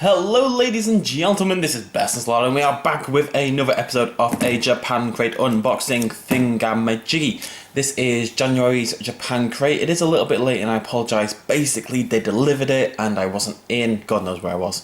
Hello ladies and gentlemen, this is Bestinslot and we are back with another episode of a Japan Crate unboxing thingamajiggy. This is January's Japan Crate. It is a little bit late and I apologise. Basically they delivered it and I wasn't in, God knows where I was.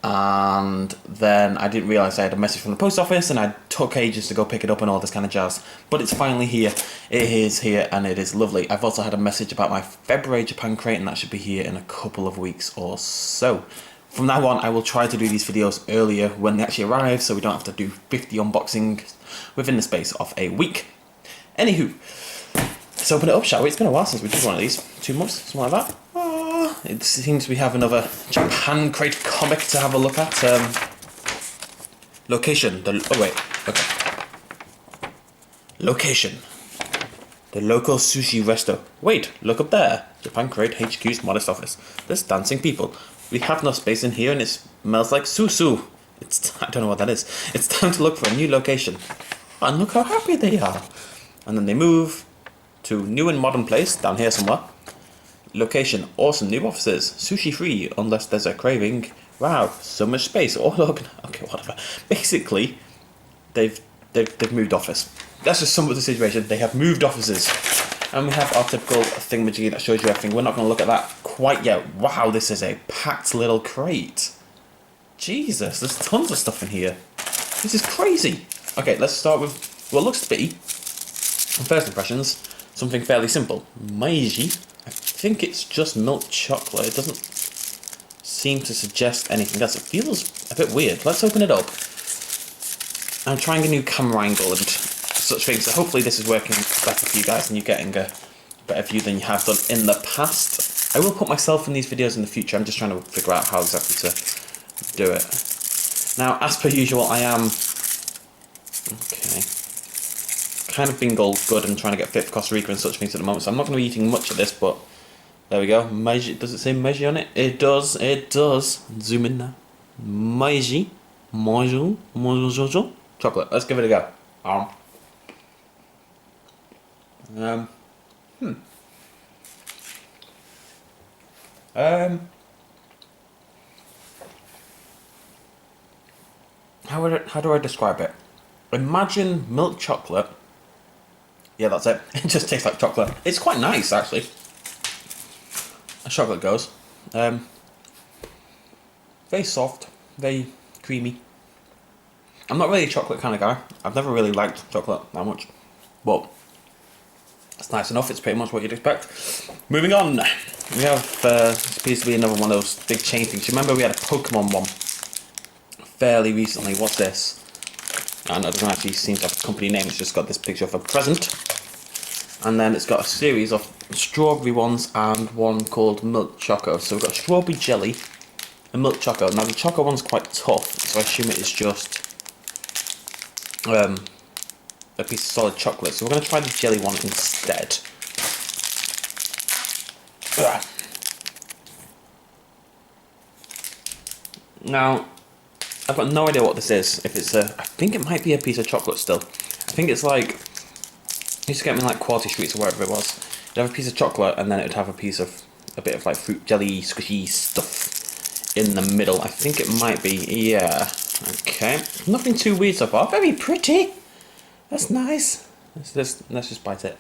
And then I didn't realise I had a message from the post office and I took ages to go pick it up and all this kind of jazz. But it's finally here. It is here and it is lovely. I've also had a message about my February Japan Crate and that should be here in a couple of weeks or so. From now on, I will try to do these videos earlier when they actually arrive, so we don't have to do 50 unboxings within the space of a week. Anywho, let's open it up, shall we? It's been a while since we did one of these. 2 months, something like that. It seems we have another Japan Crate comic to have a look at. Location. Location. The local sushi resto. Wait, look up there. Japan Crate HQ's modest office. There's dancing people. We have no space in here and it smells like susu. I don't know what that is. It's time to look for a new location. And look how happy they are. And then they move to new and modern place down here somewhere. Location, awesome new offices. Sushi free unless there's a craving. Wow, so much space. All okay, whatever. Basically, they've moved office. That's just some of the situation. They have moved offices. And we have our typical thingamajiggy that shows you everything. We're not going to look at that quite yet. Wow, this is a packed little crate. Jesus, there's tons of stuff in here. This is crazy. Okay, let's start with what looks to be, on first impressions, something fairly simple. Meiji. I think it's just milk chocolate. It doesn't seem to suggest anything else. It feels a bit weird. Let's open it up. I'm trying a new camera angle and such things, so hopefully this is working better for you guys and you're getting a better view than you have done in the past. I will put myself in these videos in the future. I'm just trying to figure out how exactly to do it. Now, as per usual, I am kind of being all good and trying to get fit for Costa Rica and such things at the moment, so I'm not going to be eating much of this, but there we go. Meiji. Does it say Meiji on it? It does. It does. Zoom in now. Meiji. Chocolate. Let's give it a go. How do I describe it? Imagine milk chocolate. Yeah, that's it. It just tastes like chocolate. It's quite nice, actually. As chocolate goes. Very soft, very creamy. I'm not really a chocolate kind of guy. I've never really liked chocolate that much, but it's nice enough. It's pretty much what you'd expect. Moving on, we have this appears to be another one of those big chain things. Remember we had a Pokemon one fairly recently. What's this? And it doesn't actually seem to have a company name. It's just got this picture of a present, and then it's got a series of strawberry ones and one called milk choco. So we've got strawberry jelly and milk choco. Now the choco one's quite tough, so I assume it is just a piece of solid chocolate, so we're going to try the jelly one instead. Ugh. Now, I've got no idea what this is. If it's I think it might be a piece of chocolate still. I think it's like, it used to get me like Quality Streets or wherever it was. It'd have a piece of chocolate and then it would have a bit of like fruit jelly, squishy stuff in the middle. I think it might be, yeah. Okay, nothing too weird so far. Very pretty. That's nice. Let's just bite it.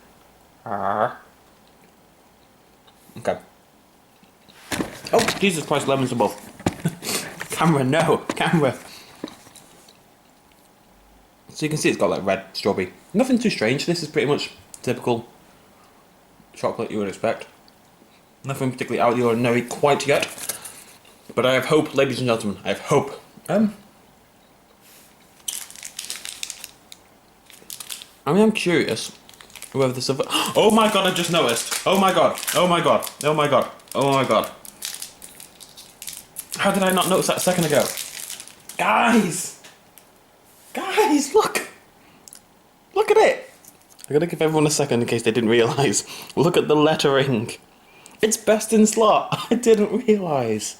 Okay. Oh, Jesus Christ, lemons above. Camera, no, camera. So you can see it's got like red strawberry. Nothing too strange. This is pretty much typical chocolate you would expect. Nothing particularly out of the ordinary quite yet. But I have hope, ladies and gentlemen. I have hope. I mean, I'm curious whether this other. Oh my god! I just noticed. Oh my god! Oh my god! Oh my god! Oh my god! How did I not notice that a second ago? Guys! Guys, look! Look at it! I'm gonna give everyone a second in case they didn't realise. Look at the lettering. It's Bestinslot. I didn't realise.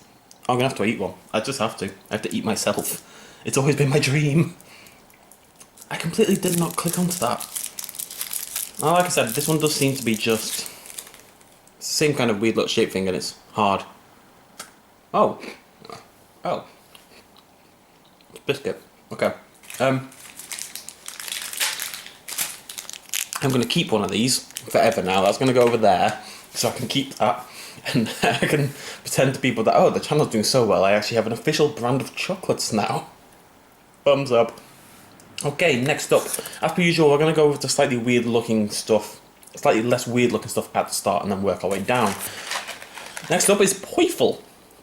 I'm gonna have to eat one. I just have to. I have to eat myself. It's always been my dream. I completely did not click onto that. Now, like I said, this one does seem to be just it's the same kind of weird little shape thing and it's hard. Oh. biscuit. Okay. I'm going to keep one of these forever now. That's going to go over there, so I can keep that. And I can pretend to people that, oh, the channel's doing so well, I actually have an official brand of chocolates now. Thumbs up. Okay, next up, as per usual, we're going to go with the slightly weird looking stuff, slightly less weird looking stuff at the start, and then work our way down. Next up is Poiful.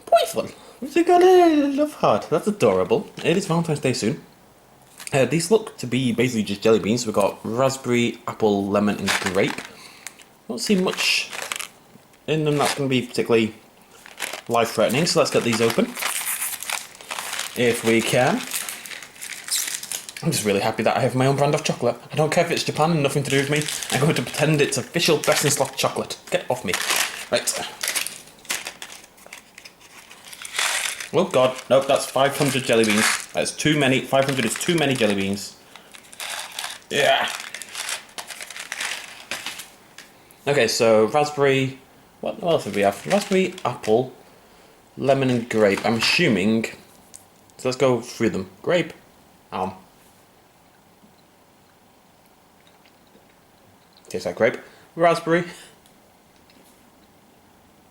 Poiful. It's got a love heart. That's adorable. It is Valentine's Day soon. These look to be basically just jelly beans. We've got raspberry, apple, lemon, and grape. Don't see much in them that's going to be particularly life-threatening, so let's get these open. If we can. I'm just really happy that I have my own brand of chocolate. I don't care if it's Japan and nothing to do with me. I'm going to pretend it's official Bestinslot chocolate. Get off me. Right. Oh god, nope, that's 500 jelly beans. That's too many. 500 is too many jelly beans. Yeah. Okay, so raspberry. What else do we have? Raspberry, apple, lemon, and grape. I'm assuming. So let's go through them. Grape. Tastes like grape. Raspberry.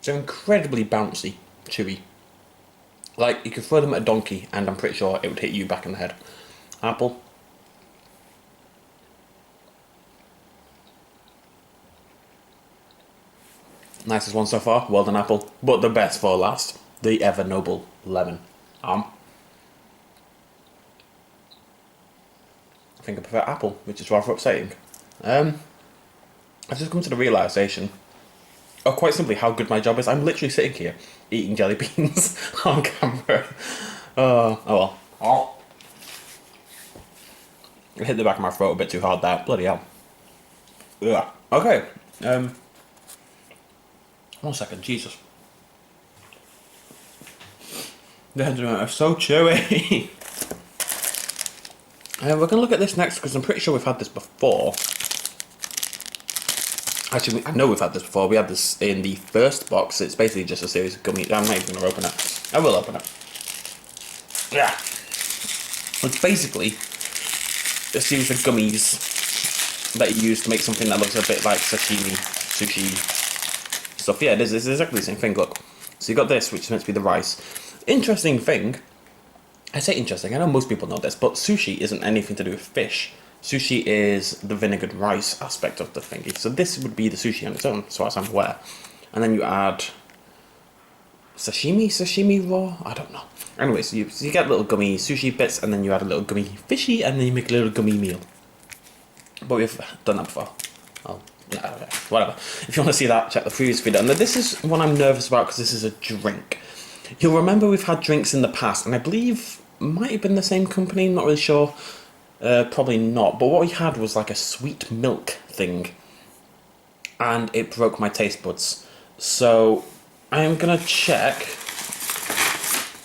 They're incredibly bouncy, chewy. Like, you could throw them at a donkey, and I'm pretty sure it would hit you back in the head. Apple. Nicest one so far. Well done, apple. But the best for last. The ever noble lemon. I think I prefer apple, which is rather upsetting. I've just come to the realisation, quite simply, how good my job is. I'm literally sitting here eating jelly beans on camera. Oh well. Oh. I hit the back of my throat a bit too hard there. Bloody hell. Yeah. Okay. 1 second. Jesus. They're so chewy. We're going to look at this next because I'm pretty sure we've had this before. Actually, I know we've had this before. We had this in the first box. It's basically just a series of gummies. I'm not even going to open it. I will open it. Yeah. It's basically a series of gummies that you use to make something that looks a bit like sashimi, sushi stuff. Yeah, it is. It's exactly the same thing. Look. So you got this, which is meant to be the rice. Interesting thing. I say interesting. I know most people know this, but sushi isn't anything to do with fish. Sushi is the vinegared rice aspect of the thingy. So this would be the sushi on its own, as far as I'm aware. And then you add sashimi raw? I don't know. Anyways, so you get little gummy sushi bits, and then you add a little gummy fishy, and then you make a little gummy meal. But we've done that before. Oh, yeah, okay. Whatever. If you want to see that, check the previous video. And this is one I'm nervous about because this is a drink. You'll remember we've had drinks in the past, and I believe might have been the same company, not really sure. Probably not, but what we had was like a sweet milk thing, and it broke my taste buds. So I am gonna check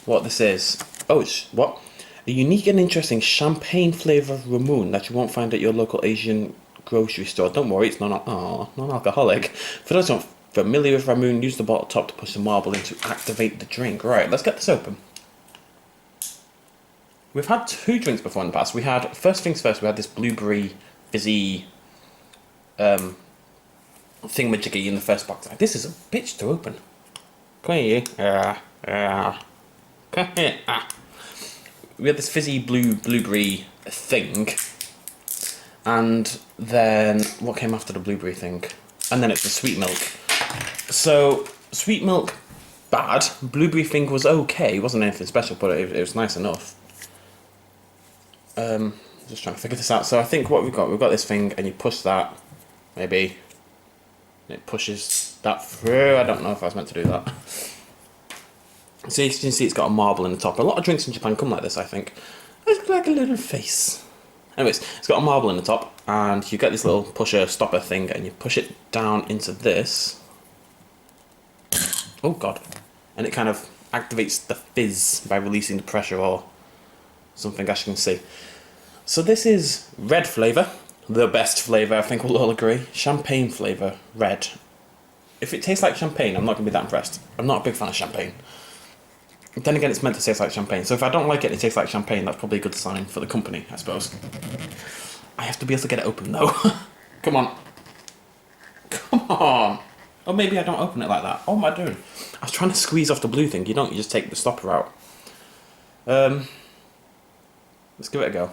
what this is. Oh, it's what? A unique and interesting champagne flavour Ramoon that you won't find at your local Asian grocery store. Don't worry, it's non-alcoholic. For those who aren't familiar with Ramoon, use the bottle top to push the marble in to activate the drink. Right, let's get this open. We've had 2 drinks before in the past. We had, first things first, we had this blueberry fizzy thingamajiggy in the first box. This is a bitch to open. Come here. Come here. We had this fizzy blueberry thing. And then, what came after the blueberry thing? And then it's the sweet milk. So, sweet milk, bad. Blueberry thing was okay. It wasn't anything special, but it was nice enough. Just trying to figure this out. So I think what we've got this thing, and you push that, maybe, and it pushes that through. I don't know if I was meant to do that. So you can see it's got a marble in the top. A lot of drinks in Japan come like this, I think. It's like a little face. Anyways, it's got a marble in the top, and you get this little pusher stopper thing, and you push it down into this. Oh god. And it kind of activates the fizz by releasing the pressure or something, as you can see. So this is red flavour, the best flavour, I think we'll all agree. Champagne flavour, red. If it tastes like champagne, I'm not going to be that impressed. I'm not a big fan of champagne. Then again, it's meant to taste like champagne. So if I don't like it and it tastes like champagne, that's probably a good sign for the company, I suppose. I have to be able to get it open, though. Come on. Come on. Or maybe I don't open it like that. Oh, what am I doing? I was trying to squeeze off the blue thing. You don't, you just take the stopper out. Let's give it a go.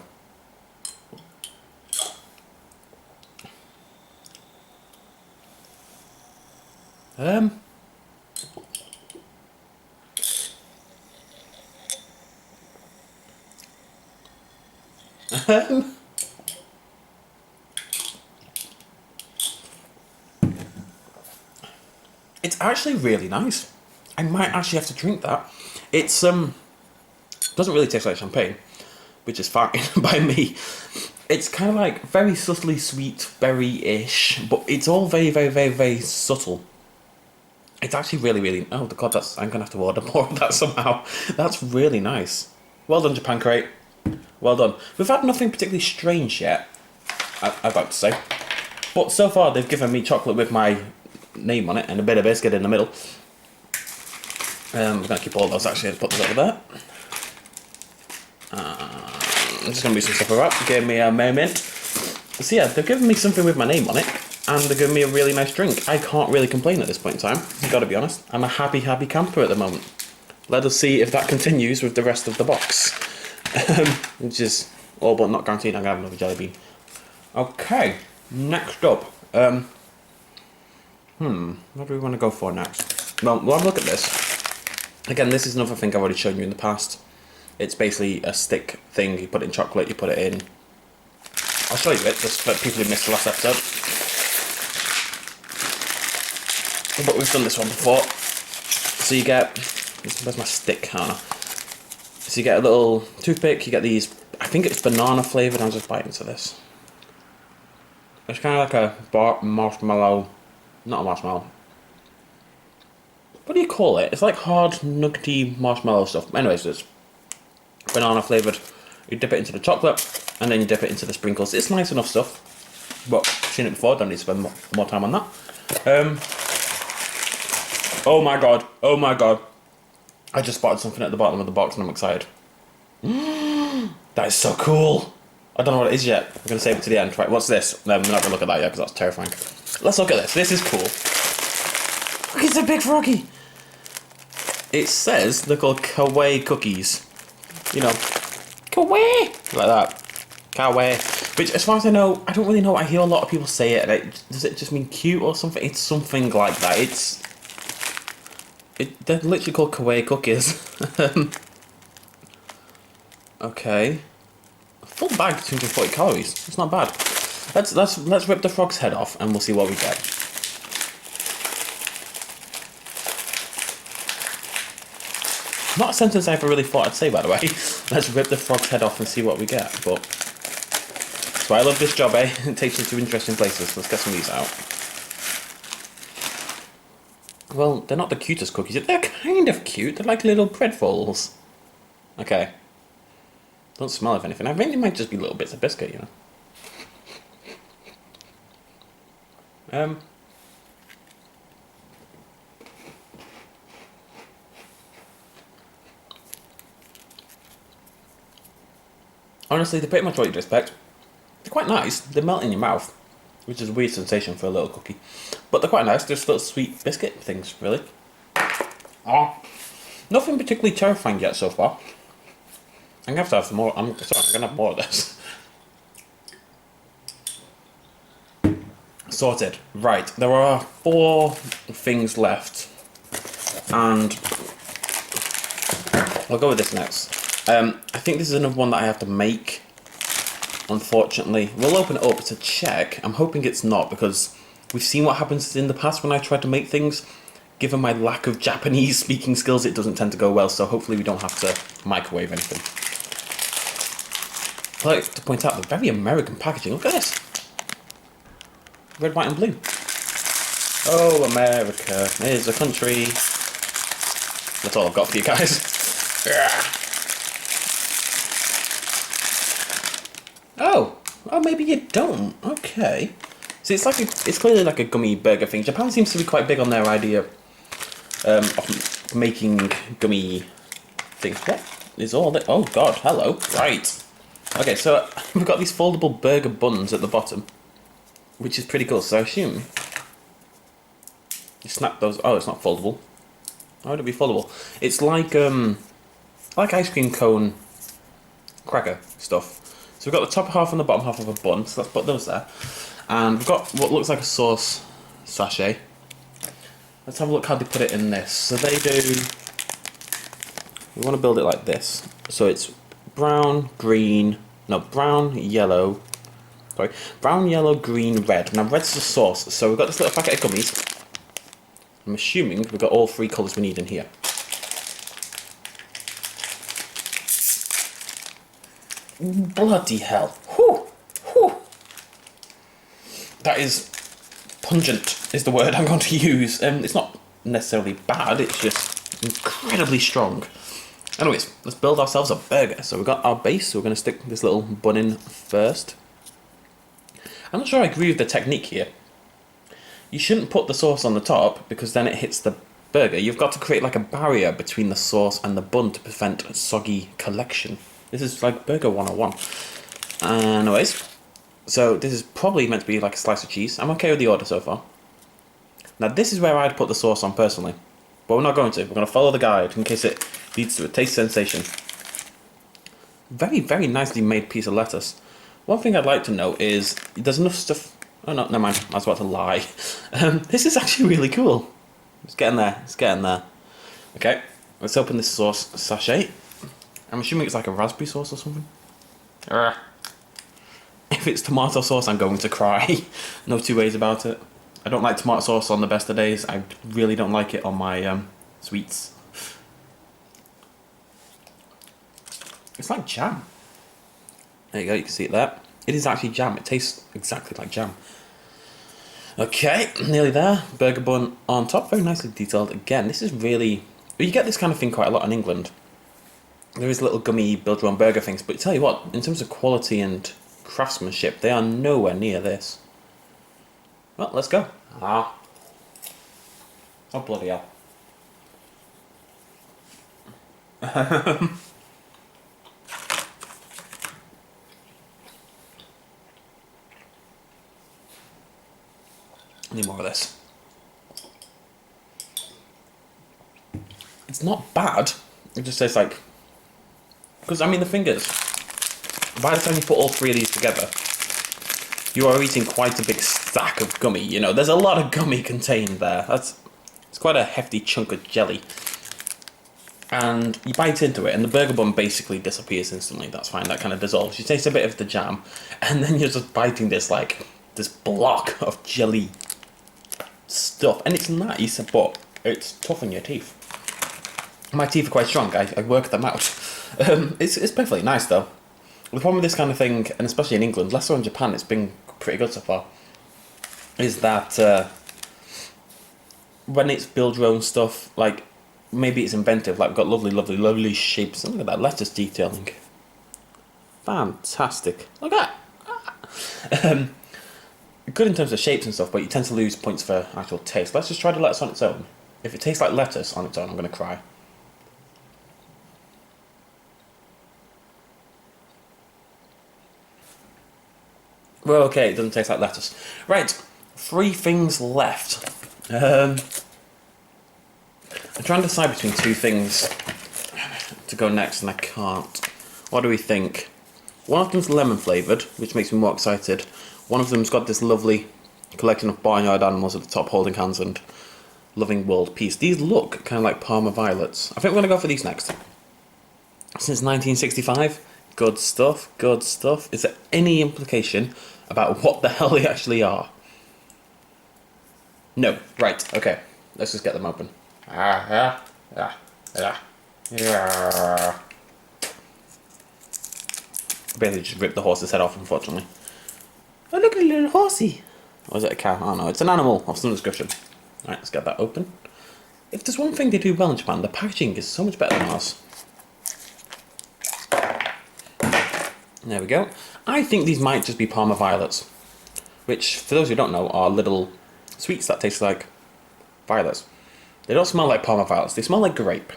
It's actually really nice. I might actually have to drink that. It's doesn't really taste like champagne, which is fine by me. It's kind of like very subtly sweet, berry-ish, but it's all very, very, very, very subtle. It's actually really, really... Oh, God, that's... I'm going to have to order more of that somehow. That's really nice. Well done, Japan Crate. Well done. We've had nothing particularly strange yet, I'd like to say. But so far, they've given me chocolate with my name on it and a bit of biscuit in the middle. I'm going to keep all those, actually, and put those over there. I'm just going to do some stuff with that. Gave me a moment. So yeah, they've given me something with my name on it. And they're giving me a really nice drink. I can't really complain at this point in time. I've got to be honest. I'm a happy, happy camper at the moment. Let us see if that continues with the rest of the box. Which is all but not guaranteed I'm going to have another jelly bean. Okay, next up. What do we want to go for next? Well, we'll have a look at this. Again, this is another thing I've already shown you in the past. It's basically a stick thing. You put it in chocolate, you put it in... I'll show you it, just for people who missed the last episode. But we've done this one before. So you get... Where's my stick? I don't know. So you get a little toothpick, you get these... I think it's banana flavoured. I'm just biting into this. It's kind of like a marshmallow... Not a marshmallow. What do you call it? It's like hard, nuggety marshmallow stuff. Anyways, it's banana flavoured. You dip it into the chocolate, and then you dip it into the sprinkles. It's nice enough stuff. But I've seen it before, don't need to spend more time on that. Oh my god, oh my god. I just spotted something at the bottom of the box and I'm excited. That is so cool. I don't know what it is yet. I'm going to save it to the end. Right, what's this? No, we're not going to look at that yet because that's terrifying. Let's look at this. This is cool. Look, it's a big froggy. It says they're called Kaway cookies. You know, Kaway! Like that. Kaway. Which, as far as I know, I don't really know. I hear a lot of people say it. Like, does it just mean cute or something? It's something like that. They're literally called Kaway cookies. Okay. A full bag, 240 calories. It's not bad. Let's rip the frog's head off and we'll see what we get. Not a sentence I ever really thought I'd say, by the way. Let's rip the frog's head off and see what we get. But that's why I love this job, eh? It takes you to interesting places. Let's get some of these out. Well, they're not the cutest cookies. They're kind of cute. They're like little breadfuls. Okay. Don't smell of anything. I think they might just be little bits of biscuit, you know. Honestly, they're pretty much what you'd expect. They're quite nice. They melt in your mouth, which is a weird sensation for a little cookie. But they're quite nice. They're just little sweet biscuit things, really. Oh, nothing particularly terrifying yet so far. I'm gonna have to have some more. I'm gonna have more of this. Sorted. Right, there are 4 things left, and I'll go with this next. I think this is another one that I have to make. Unfortunately, we'll open it up to check. I'm hoping it's not, because we've seen what happens in the past when I try to make things. Given my lack of Japanese speaking skills, it doesn't tend to go well. So hopefully we don't have to microwave anything. I like to point out the very American packaging. Look at this. Red, white and blue. Oh, America is a country. That's all I've got for you guys. Oh, maybe you don't. Okay. See, it's clearly like a gummy burger thing. Japan seems to be quite big on their idea of making gummy things. What is all that? Oh god, hello. Right. Okay, so we've got these foldable burger buns at the bottom, which is pretty cool. So I assume you snap those. Oh, it's not foldable. Why would it be foldable? It's like ice cream cone cracker stuff. So we've got the top half and the bottom half of a bun. So let's put those there. And we've got what looks like a sauce sachet. Let's have a look how they put it in this. So they do. We want to build it like this. So it's brown, yellow. Sorry, brown, yellow, green, red. Now red's the sauce. So we've got this little packet of gummies. I'm assuming we've got all three colours we need in here. Bloody hell. Whew. Whew. That is pungent, is the word I'm going to use. It's not necessarily bad, it's just incredibly strong. Anyways, let's build ourselves a burger. So we've got our base, so we're going to stick this little bun in first. I'm not sure I agree with the technique here. You shouldn't put the sauce on the top because then it hits the burger. You've got to create like a barrier between the sauce and the bun to prevent soggy collection. This is like Burger 101. Anyways, so this is probably meant to be like a slice of cheese. I'm okay with the order so far. Now this is where I'd put the sauce on personally. But we're not going to. We're going to follow the guide in case it leads to a taste sensation. Very, very nicely made piece of lettuce. One thing I'd like to note is there's enough stuff... Oh no, never mind. I was about to lie. This is actually really cool. It's getting there. It's getting there. Okay, let's open this sauce sachet. I'm assuming it's like a raspberry sauce or something. If it's tomato sauce, I'm going to cry. No two ways about it. I don't like tomato sauce on the best of days. I really don't like it on my sweets. It's like jam. There you go, you can see it there. It is actually jam. It tastes exactly like jam. Okay, nearly there. Burger bun on top. Very nicely detailed. Again, this is really... You get this kind of thing quite a lot in England. There is little gummy build your own burger things, but tell you what, in terms of quality and craftsmanship, they are nowhere near this. Well, let's go. Oh bloody hell. Need more of this. It's not bad. It just tastes like... Because, I mean, the fingers, by the time you put all three of these together, you are eating quite a big stack of gummy. You know, there's a lot of gummy contained there. It's quite a hefty chunk of jelly. And you bite into it, and the burger bun basically disappears instantly. That's fine, that kind of dissolves. You taste a bit of the jam, and then you're just biting this, like, this block of jelly stuff. And it's nice, but it's tough on your teeth. My teeth are quite strong, I work them out. It's perfectly nice though. The problem with this kind of thing, and especially in England, less so in Japan, it's been pretty good so far, is that when it's build your own stuff, like, maybe it's inventive, like we've got lovely shapes. Look at that lettuce detailing. Fantastic. Look at that. Good in terms of shapes and stuff, but you tend to lose points for actual taste. Let's just try the lettuce on its own. If it tastes like lettuce on its own, I'm going to cry. Well, okay, it doesn't taste like lettuce. Right, 3 things left. I'm trying to decide between 2 things to go next, and I can't. What do we think? One of them's lemon flavoured, which makes me more excited. One of them's got this lovely collection of barnyard animals at the top holding hands and loving world peace. These look kind of like Parma violets. I think we're going to go for these next. Since 1965, good stuff, good stuff. Is there any implication about what the hell they actually are? No. Right, okay. Let's just get them open. Basically just ripped the horse's head off, unfortunately. Oh, look at a little horsey. Or is it a cow? I don't know. It's an animal of some description. Alright, let's get that open. If there's one thing they do well in Japan, the packaging is so much better than ours. There we go. I think these might just be Parma violets, which, for those who don't know, are little sweets that taste like violets. They don't smell like Parma violets, they smell like grape.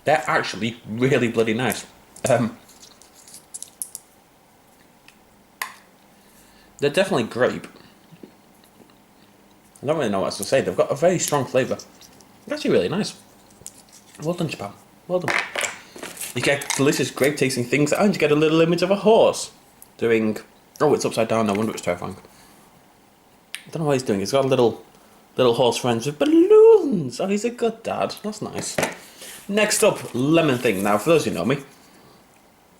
They're actually really bloody nice. They're definitely grape. I don't really know what else to say. They've got a very strong flavour. They're actually really nice. Well done, Japan. Well done. You get delicious grape tasting things and you get a little image of a horse doing... Oh, it's upside down. No wonder it's terrifying. I don't know what he's doing. He's got a little horse friends with balloons. Oh, he's a good dad. That's nice. Next up, lemon thing. Now, for those who know me,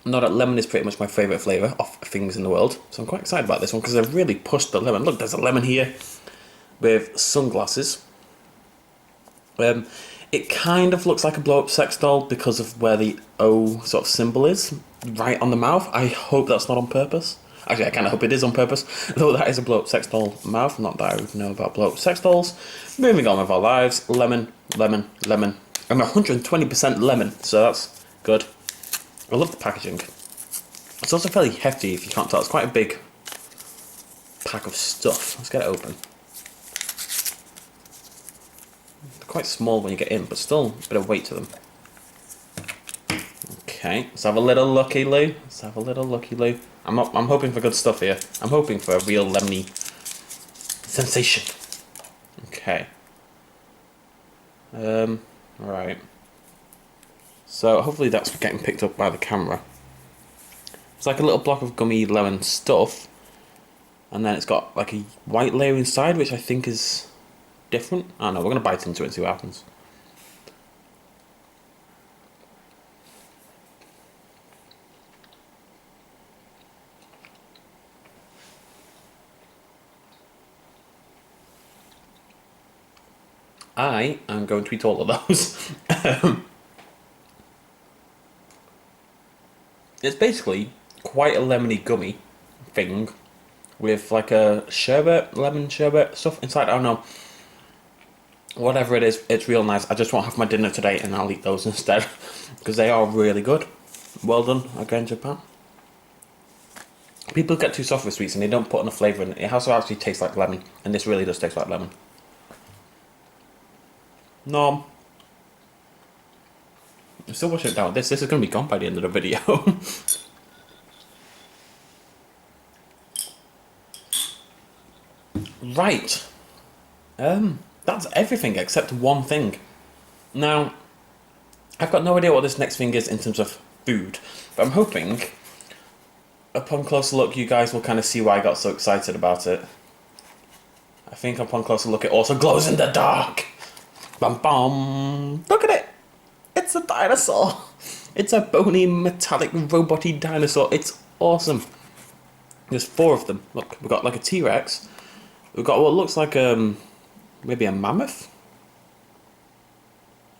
know that lemon is pretty much my favourite flavour of things in the world. So I'm quite excited about this one because they've really pushed the lemon. Look, there's a lemon here with sunglasses. It kind of looks like a blow-up sex doll because of where the O sort of symbol is, right on the mouth. I hope that's not on purpose. Actually, I kind of hope it is on purpose, though that is a blow-up sex doll mouth. Not that I would know about blow-up sex dolls. Moving on with our lives. Lemon, lemon, lemon. And 120% lemon, so that's good. I love the packaging. It's also fairly hefty, if you can't tell. It's quite a big pack of stuff. Let's get it open. They're quite small when you get in, but still a bit of weight to them. Okay, let's have a little looky loo. Let's have a little looky loo. I'm hoping for good stuff here. I'm hoping for a real lemony sensation. Okay. Right. So hopefully that's getting picked up by the camera. It's like a little block of gummy lemon stuff, and then it's got like a white layer inside, which I think is different. I don't know. We're gonna bite into it and see what happens. I am going to eat all of those. It's basically quite a lemony gummy thing with like a sherbet, lemon sherbet stuff inside. I don't know. Whatever it is, it's real nice. I just won't have my dinner today and I'll eat those instead because they are really good. Well done again, Japan. People get too soft with sweets and they don't put enough flavour in it. It has to actually taste like lemon, and this really does taste like lemon. Nom. I'm still washing it down. This is going to be gone by the end of the video. Right. That's everything except one thing. Now, I've got no idea what this next thing is in terms of food, but I'm hoping, upon closer look, you guys will kind of see why I got so excited about it. I think upon closer look, it also glows in the dark. Bum bum! Look at it! It's a dinosaur! It's a bony, metallic, robot-y dinosaur. It's awesome. There's 4 of them. Look, we've got like a T-Rex. We've got what looks like maybe a mammoth?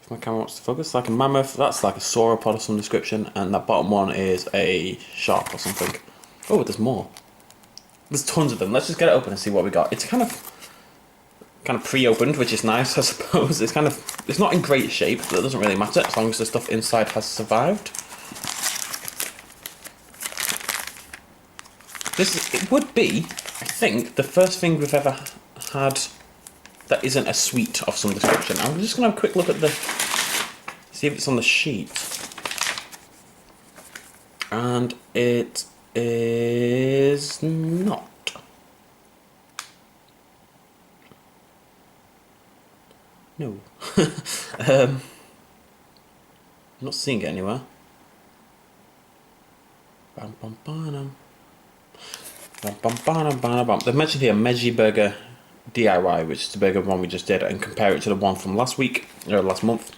If my camera wants to focus, like a mammoth. That's like a sauropod of some description. And that bottom one is a shark or something. Oh, there's more. There's tons of them. Let's just get it open and see what we got. It's kind of pre-opened, which is nice, I suppose. It's not in great shape, but it doesn't really matter as long as the stuff inside has survived. It would be, I think, the first thing we've ever had that isn't a sweet of some description. I'm just gonna have a quick look at see if it's on the sheet. And it is not. No. I'm not seeing it anywhere. Bam, bam, bam, bam, bam, bam, bam, bam. They've mentioned here Meji Burger DIY, which is the burger one we just did, and compare it to the one from last month,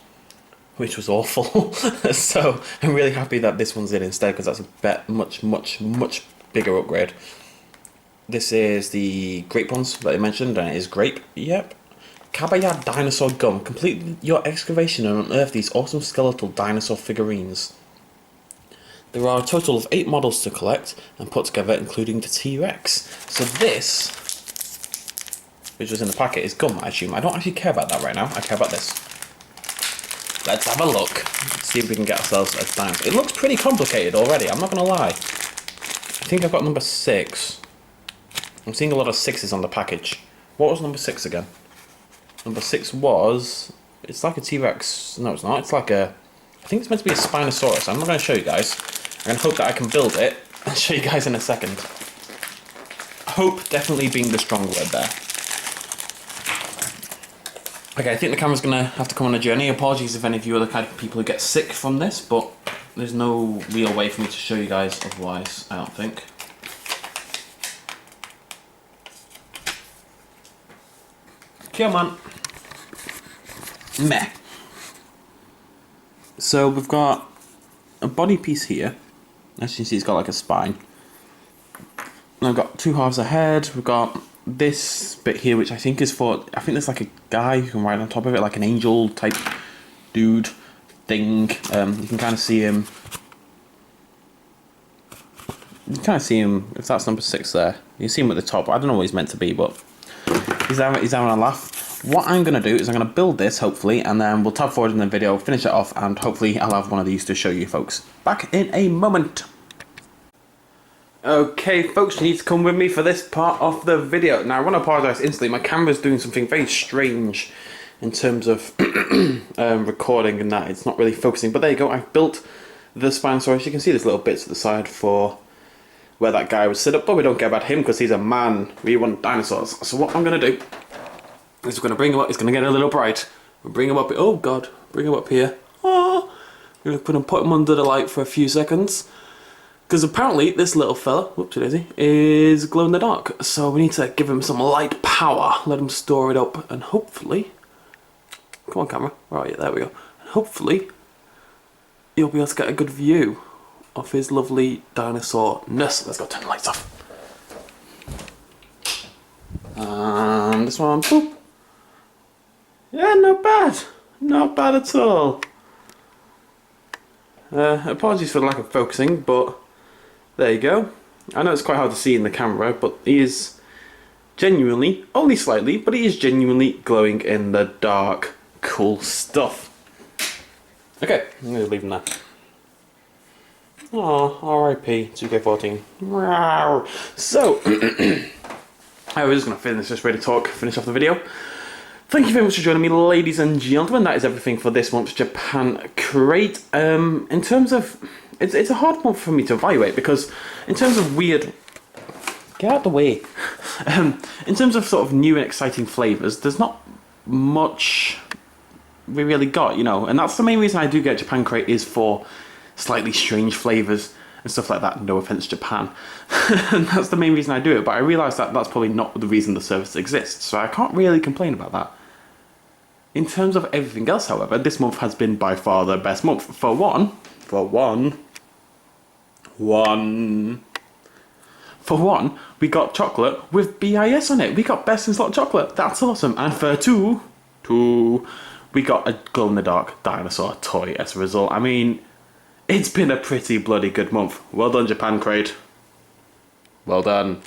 which was awful. So I'm really happy that this one's in instead, because that's a much bigger upgrade. This is the grape ones that I mentioned, and it is grape. Yep. Kaway Dinosaur Gum. Complete your excavation and unearth these awesome skeletal dinosaur figurines. There are a total of 8 models to collect and put together, including the T-Rex. So this, which was in the packet, is gum, I assume. I don't actually care about that right now. I care about this. Let's have a look. Let's see if we can get ourselves a dinosaur. It looks pretty complicated already, I'm not going to lie. I think I've got number 6. I'm seeing a lot of 6s on the package. What was number 6 again? Number 6 was... It's like a T-Rex... No, it's not. It's like a I think it's meant to be a Spinosaurus. I'm not going to show you guys. I'm going to hope that I can build it and show you guys in a second. Hope definitely being the strong word there. Okay, I think the camera's going to have to come on a journey. Apologies if any of you are the kind of people who get sick from this, but there's no real way for me to show you guys otherwise, I don't think. Come on. Meh. So we've got a body piece here. As you can see, it's got like a spine. And I've got two halves of head. We've got this bit here, which I think is for, I think there's like a guy who can ride on top of it, like an angel type dude thing. You can kind of see him. You can kind of see him, if that's number 6 there. You can see him at the top. I don't know what he's meant to be, but he's having a laugh. What I'm going to do is I'm going to build this, hopefully, and then we'll tab forward in the video, finish it off, and hopefully I'll have one of these to show you folks. Back in a moment. Okay, folks, you need to come with me for this part of the video. Now, I want to apologise instantly. My camera's doing something very strange in terms of recording and that. It's not really focusing. But there you go. I've built the Spinosaurus. You can see there's little bits at the side for where that guy would sit up. But we don't care about him because he's a man. We want dinosaurs. So what I'm going to do is we're going to bring him up. It's going to get a little bright. We'll bring him up. Oh, God. Bring him up here. Oh, we're going to put him under the light for a few seconds. Because apparently this little fella, whoopsie daisy, is glow in the dark. So we need to give him some light power, let him store it up, and hopefully, come on camera, where are you? There we go. And hopefully, you'll be able to get a good view of his lovely dinosaur-ness. Let's go turn the lights off. And this one, boop. Yeah, not bad. Not bad at all. Apologies for the lack of focusing, but there you go. I know it's quite hard to see in the camera, but he is genuinely, only slightly, but he is genuinely glowing in the dark. Cool stuff. Okay, I'm going to leave him there. Oh, R.I.P. 2K14. So, I was just going to finish this way to talk, finish off the video. Thank you very much for joining me, ladies and gentlemen. That is everything for this month's Japan crate. In terms of, it's a hard month for me to evaluate because in terms of weird, get out of the way. In terms of sort of new and exciting flavours, there's not much we really got, you know. And that's the main reason I do get Japan crate, is for slightly strange flavours and stuff like that. No offence, Japan. And that's the main reason I do it. But I realise that that's probably not the reason the service exists. So I can't really complain about that. In terms of everything else, however, this month has been by far the best month. For one, we got chocolate with BIS on it. We got Bestinslot chocolate. That's awesome. And for two, we got a glow-in-the-dark dinosaur toy as a result. I mean, it's been a pretty bloody good month. Well done, Japan crate. Well done.